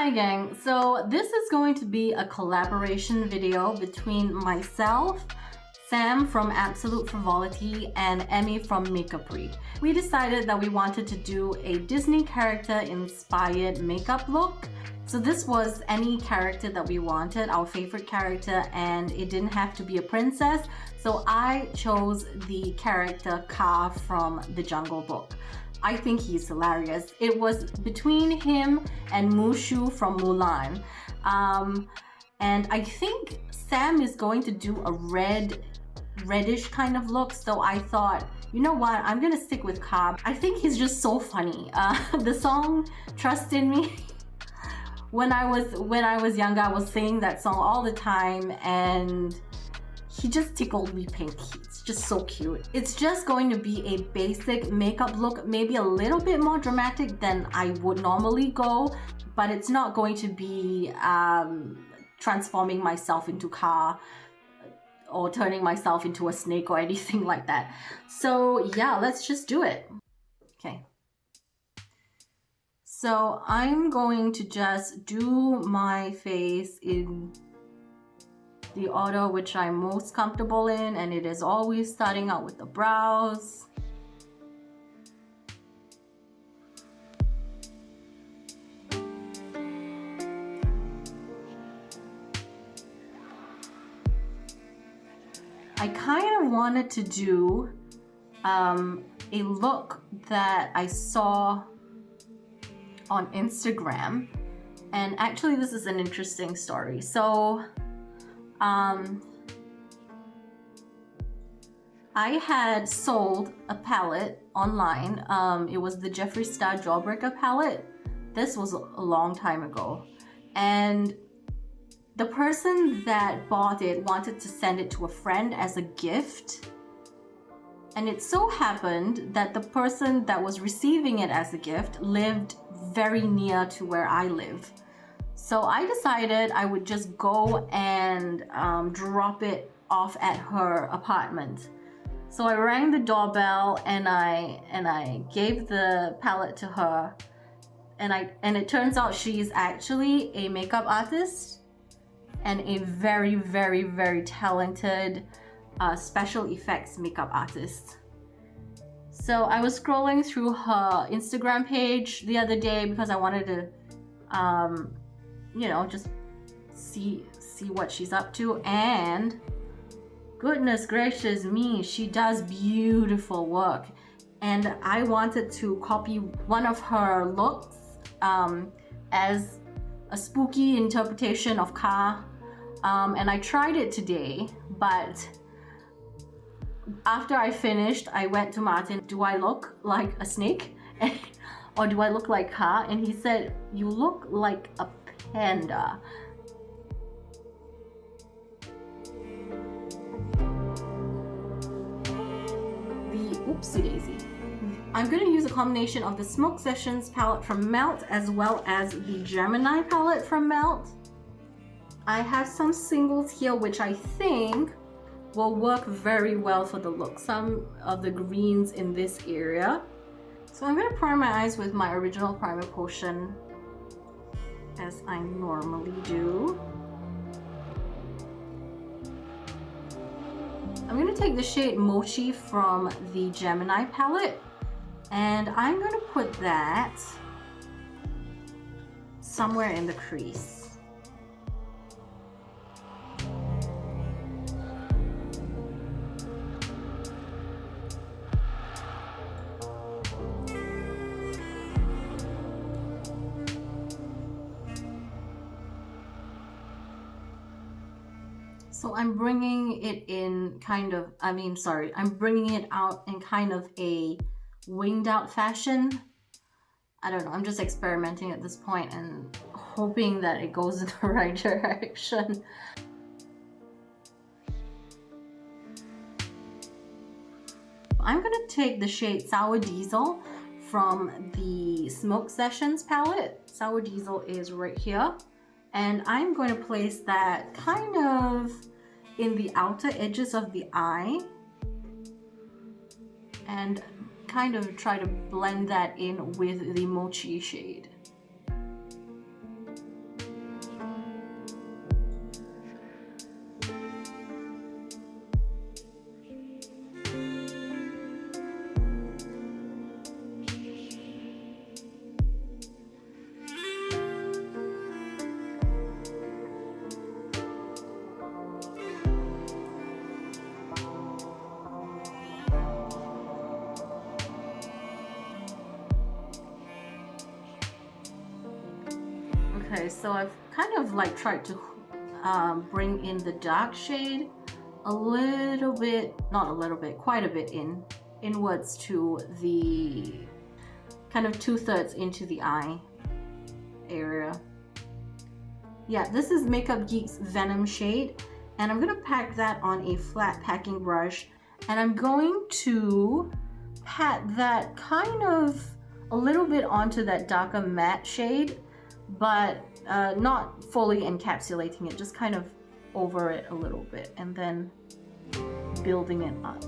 Hi gang, so this is going to be a collaboration video between myself, Sam from Absolute Frivolity, and Emmy from Makeupry. We decided that we wanted to do a Disney character inspired makeup look. So this was any character that we wanted, our favorite character, and it didn't have to be a princess. So I chose the character Kaa from the Jungle Book. I think he's hilarious. It was between him and Mushu from Mulan. And I think Sam is going to do a reddish kind of look. So I thought, you know what? I'm gonna stick with Cobb. I think he's just so funny. The song Trust in Me. When I was younger, I was singing that song all the time, and he just tickled me pink. He's just so cute. It's just going to be a basic makeup look, maybe a little bit more dramatic than I would normally go, but it's not going to be transforming myself into Kaa or turning myself into a snake or anything like that. So yeah, let's just do it. Okay. So I'm going to just do my face in the order which I'm most comfortable in, and it is always starting out with the brows. I kind of wanted to do a look that I saw on Instagram, and actually this is an interesting story. So I had sold a palette online. It was the Jeffree Star Jawbreaker palette. This was a long time ago, and the person that bought it wanted to send it to a friend as a gift. And it so happened that the person that was receiving it as a gift lived very near to where I live. So I decided I would just go and drop it off at her apartment. So I rang the doorbell and I gave the palette to her, and it turns out she's actually a makeup artist and a very, very, very talented special effects makeup artist. So I was scrolling through her Instagram page the other day because I wanted to you know, just see what she's up to, and goodness gracious me, she does beautiful work. And I wanted to copy one of her looks as a spooky interpretation of Kaa, and I tried it today, but after I finished, I went to Martin, do I look like a snake? Or do I look like Kaa? And he said, you look like a panda. The oopsie daisy. I'm going to use a combination of the Smoke Sessions palette from Melt as well as the Gemini palette from Melt. I have some singles here which I think will work very well for the look. Some of the greens in this area. So I'm going to prime my eyes with my original primer potion, as I normally do. I'm going to take the shade Mochi from the Gemini palette, and I'm going to put that somewhere in the crease. So I'm bringing it in kind of, I'm bringing it out in kind of a winged out fashion. I don't know, I'm just experimenting at this point and hoping that it goes in the right direction. I'm gonna take the shade Sour Diesel from the Smoke Sessions palette. Sour Diesel is right here. And I'm going to place that kind of in the outer edges of the eye and kind of try to blend that in with the Mochi shade. Okay, so I've kind of like tried to bring in the dark shade a little bit, not a little bit, quite a bit inwards to the kind of 2/3 into the eye area. Yeah, this is Makeup Geek's Venom shade, and I'm gonna pack that on a flat packing brush, and I'm going to pat that kind of a little bit onto that darker matte shade, but not fully encapsulating it, just kind of over it a little bit, and then building it up.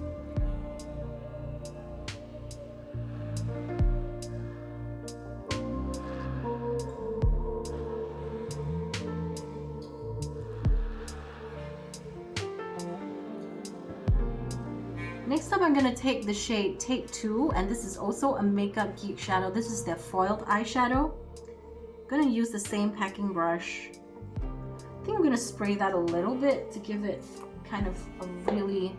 Next up, I'm going to take the shade Take 2, and this is also a Makeup Geek shadow. This is their foiled eyeshadow. I'm going to use the same packing brush. I think I'm going to spray that a little bit to give it kind of a really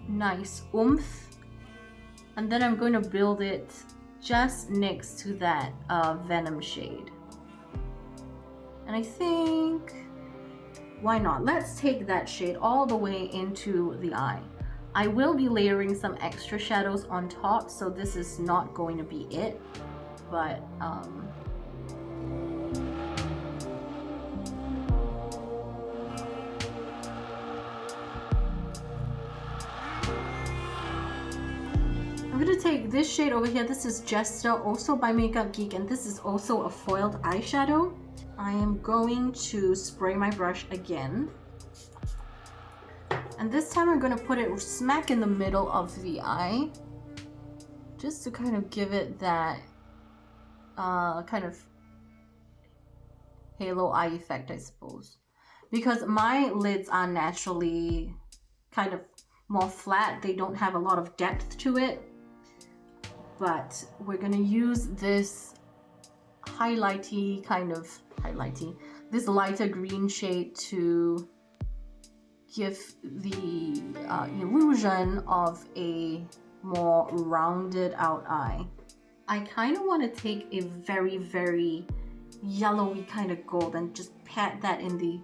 nice oomph. And then I'm going to build it just next to that Venom shade. And I think, why not? Let's take that shade all the way into the eye. I will be layering some extra shadows on top, so this is not going to be it, but I'm going to take this shade over here. This is Jester, also by Makeup Geek, and this is also a foiled eyeshadow. I am going to spray my brush again. And this time I'm going to put it smack in the middle of the eye, just to kind of give it that kind of halo eye effect, I suppose. Because my lids are naturally kind of more flat, they don't have a lot of depth to it. But we're going to use this this lighter green shade to give the illusion of a more rounded out eye. I kind of want to take a very, very yellowy kind of gold and just pat that in the,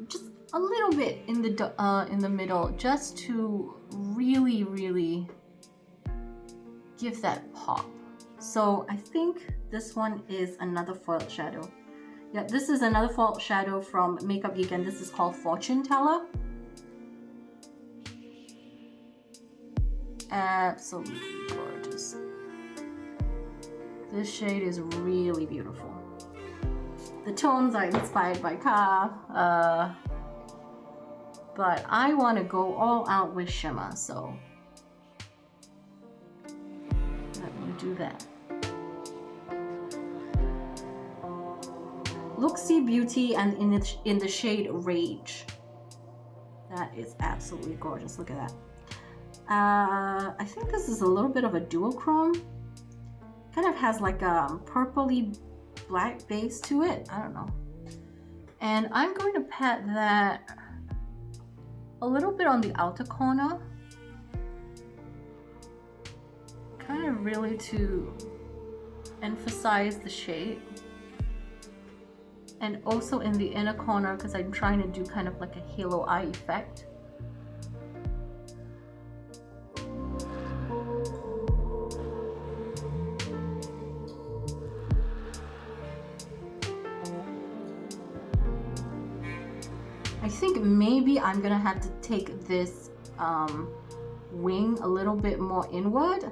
just a little bit in the middle, just to really, really give that pop. So I think this one is another foiled shadow. Yeah, this is another foiled shadow from Makeup Geek, and this is called Fortune Teller. Absolutely gorgeous. This shade is really beautiful. The tones are inspired by Ka, but I want to go all out with shimmer, so let me do that. Looxi Beauty, and in the shade Rage. That is absolutely gorgeous. Look at that. I think this is a little bit of a duochrome. Kind of has like a purpley black base to it. I don't know. And I'm going to pat that a little bit on the outer corner. Kind of really to emphasize the shape. And also in the inner corner, because I'm trying to do kind of like a halo eye effect. I think maybe I'm gonna have to take this wing a little bit more inward.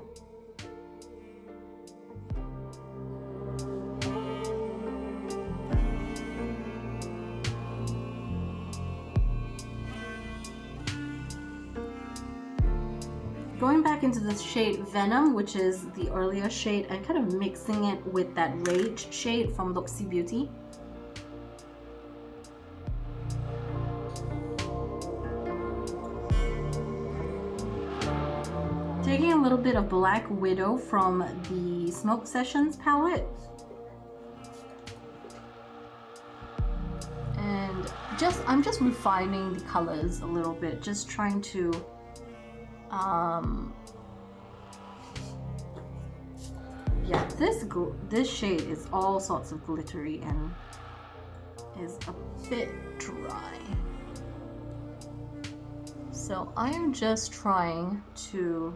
Going back into the shade Venom, which is the earlier shade, and kind of mixing it with that Rage shade from Looxi Beauty. Taking a little bit of Black Widow from the Smoke Sessions palette. And I'm just refining the colors a little bit, just trying Yeah, this shade is all sorts of glittery and is a bit dry. So I am just trying to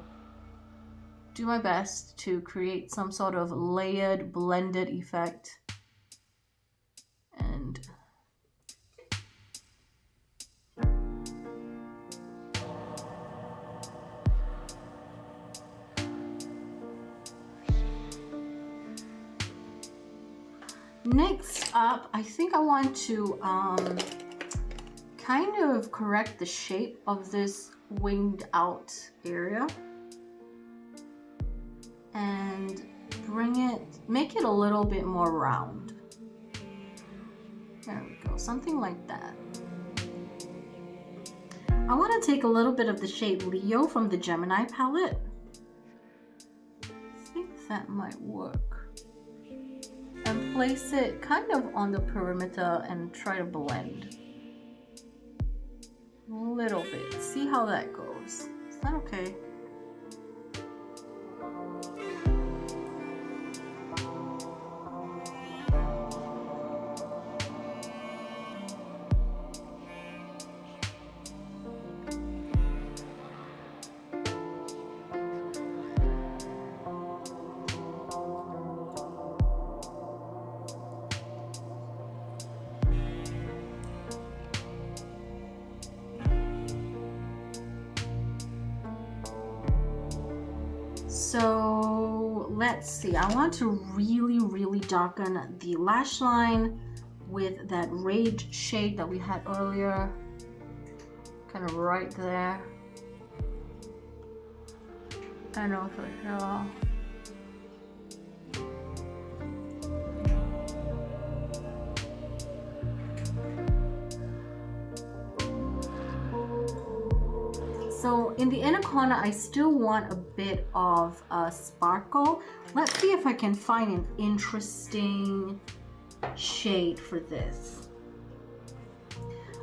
do my best to create some sort of layered, blended effect. And next up, I think I want to kind of correct the shape of this winged out area and make it a little bit more round. There we go, something like that. I want to take a little bit of the shade Leo from the Gemini palette. I think that might work. And place it kind of on the perimeter and try to blend a little bit. See how that goes. Is that okay? So let's see, I want to really darken the lash line with that Rage shade that we had earlier, kind of right there, and over here. So in the inner corner, I still want a bit of sparkle. Let's see if I can find an interesting shade for this.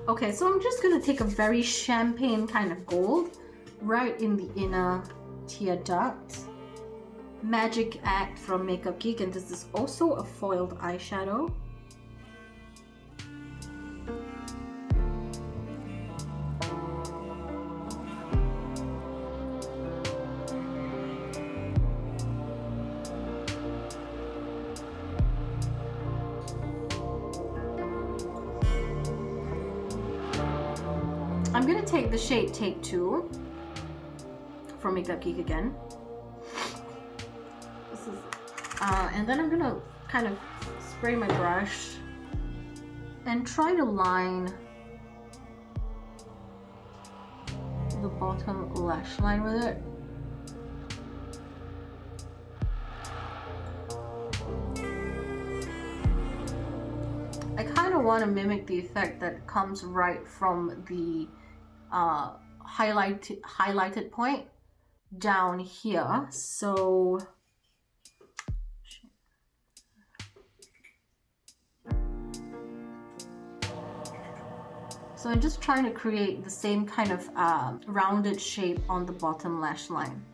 Okay, so I'm just gonna take a very champagne kind of gold right in the inner tear duct. Magic Act from Makeup Geek, and this is also a foiled eyeshadow. I'm gonna take the shade Take 2 from Makeup Geek again. This is, and then I'm gonna kind of spray my brush and try to line the bottom lash line with it. I kind of want to mimic the effect that comes right from the highlighted point down here. So I'm just trying to create the same kind of rounded shape on the bottom lash line.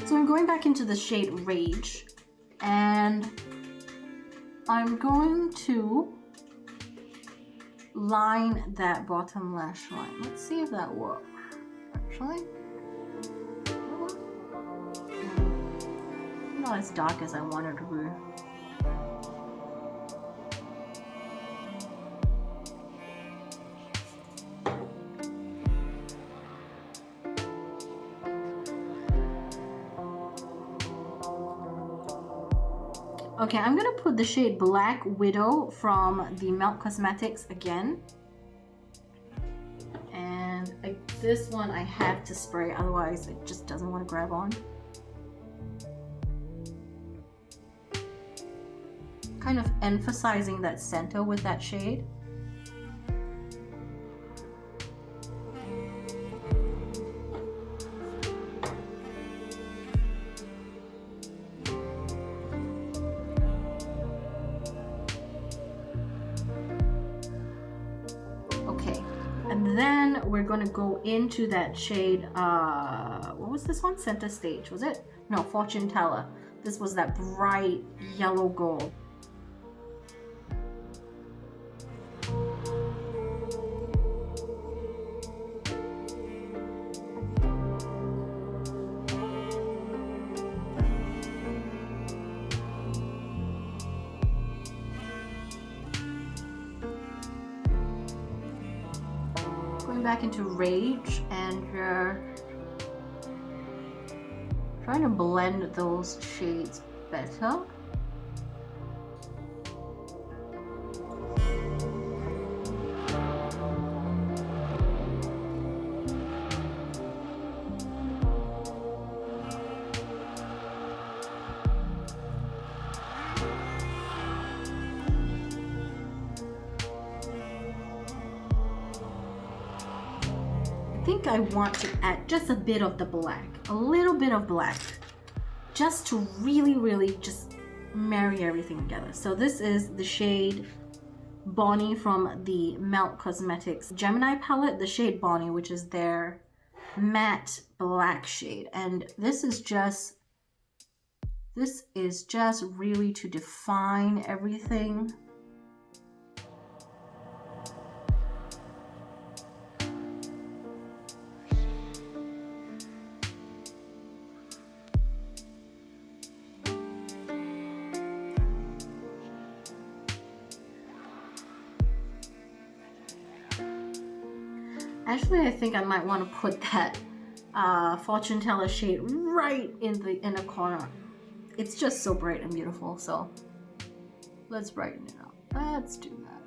So I'm going back into the shade Rage, and I'm going to line that bottom lash line. Let's see if that works. Actually, not as dark as I wanted to be. Okay, I'm gonna put the shade Black Widow from the Melt Cosmetics again. And this one I have to spray, otherwise it just doesn't want to grab on. kind of emphasizing that center with that shade. Okay, and then we're gonna go into that shade, what was this one? Center Stage, was it? No, Fortune Teller. This was that bright yellow gold. Going back into Rage, and we're trying to blend those shades better. I think I want to add just a bit of the black, a little bit of black, just to really just marry everything together. So this is the shade Bonnie from the Melt Cosmetics Gemini palette, the shade Bonnie, which is their matte black shade. And this is just really to define everything. Actually, I think I might want to put that Fortune Teller shade right in the inner corner. It's just so bright and beautiful, so let's brighten it up. Let's do that.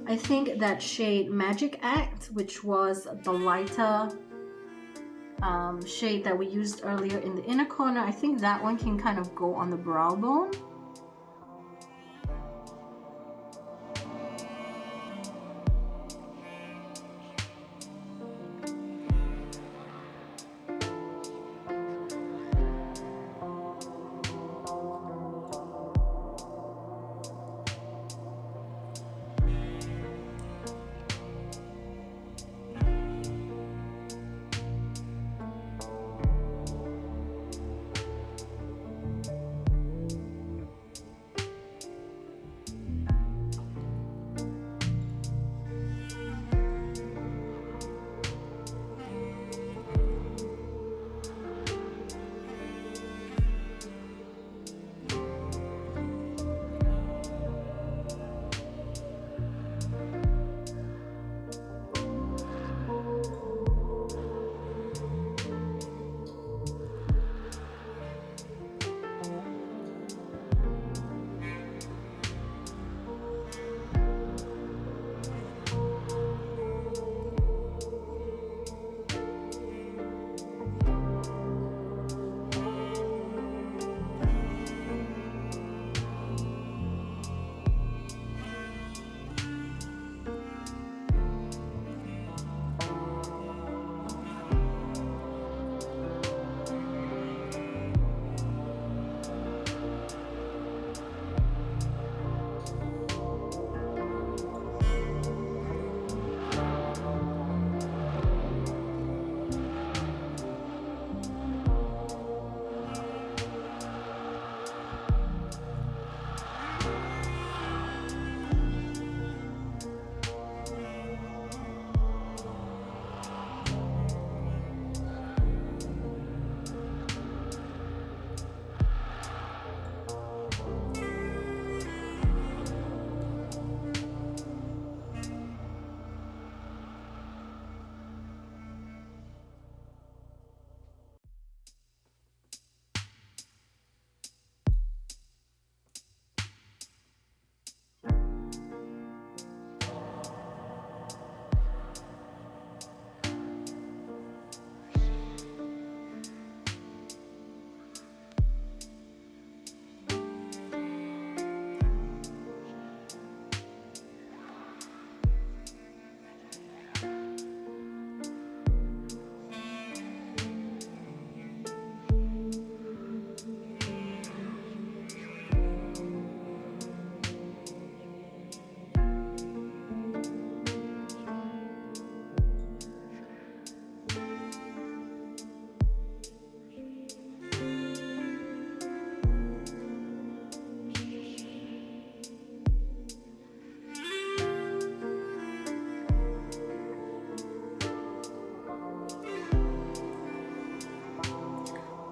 I think that shade Magic Act, which was the lighter shade that we used earlier in the inner corner, I think that one can kind of go on the brow bone.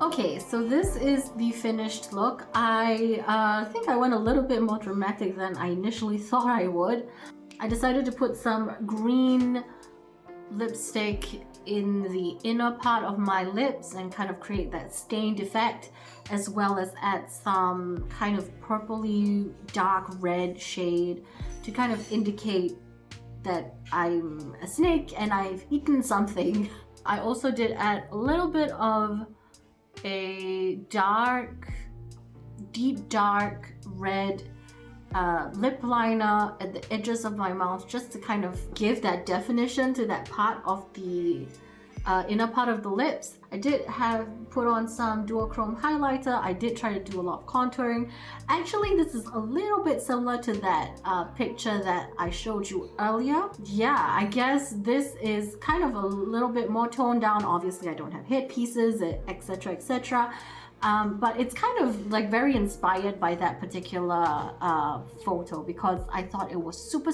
Okay, so this is the finished look. I think I went a little bit more dramatic than I initially thought I would. I decided to put some green lipstick in the inner part of my lips and kind of create that stained effect, as well as add some kind of purpley dark red shade to kind of indicate that I'm a snake and I've eaten something. I also did add a little bit of a deep dark red lip liner at the edges of my mouth, just to kind of give that definition to that part of the inner part of the lips. I did have put on some duochrome highlighter. I did try to do a lot of contouring. Actually, this is a little bit similar to that picture that I showed you earlier. Yeah, I guess this is kind of a little bit more toned down. Obviously, I don't have headpieces, etc, etc. But it's kind of like very inspired by that particular photo, because I thought it was super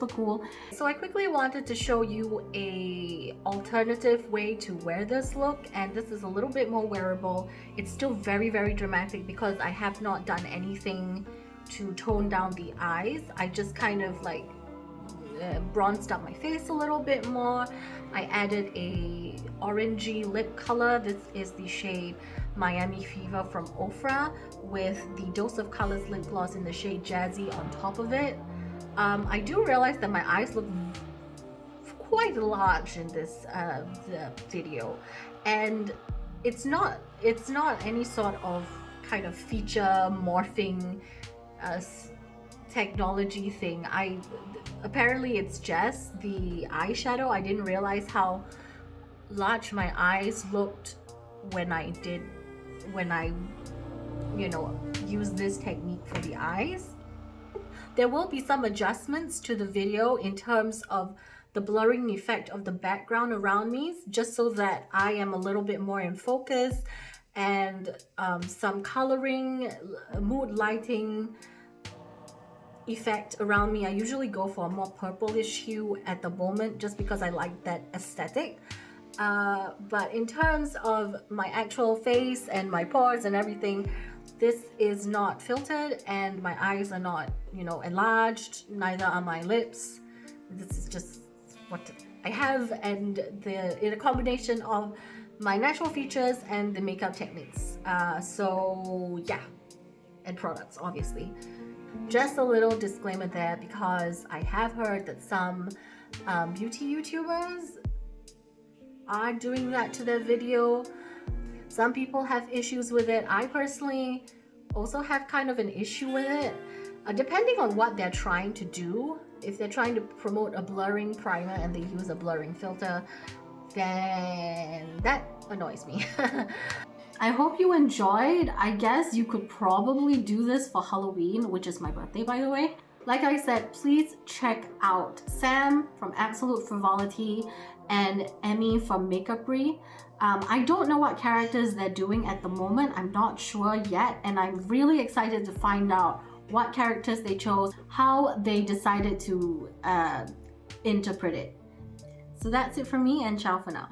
cool. So I quickly wanted to show you a alternative way to wear this look, and this is a little bit more wearable. It's still very dramatic because I have not done anything to tone down the eyes. I just kind of like bronzed up my face a little bit more. I added a orangey lip color. This is the shade Miami Fever from Ofra, with the Dose of Colors lip gloss in the shade Jazzy on top of it. I do realize that my eyes look quite large in this video, and it's not any sort of kind of feature morphing technology thing. Apparently it's just the eyeshadow. I didn't realize how large my eyes looked when I use this technique for the eyes. There will be some adjustments to the video in terms of the blurring effect of the background around me, just so that I am a little bit more in focus, and some coloring, mood lighting effect around me. I usually go for a more purplish hue at the moment, just because I like that aesthetic. But in terms of my actual face and my pores and everything, this is not filtered, and my eyes are not, enlarged, neither are my lips. This is just what I have, and in a combination of my natural features and the makeup techniques. So yeah, and products, obviously. Just a little disclaimer there, because I have heard that some beauty YouTubers are doing that to their video. Some people have issues with it. I personally also have kind of an issue with it, depending on what they're trying to do. If they're trying to promote a blurring primer and they use a blurring filter, then that annoys me. I hope you enjoyed. I guess you could probably do this for Halloween, which is my birthday, by the way. Like I said, please check out Sam from Absolute Frivolity and Emmy from Makeupry. I don't know what characters they're doing at the moment. I'm not sure yet, and I'm really excited to find out what characters they chose, how they decided to interpret it. So that's it for me, and ciao for now.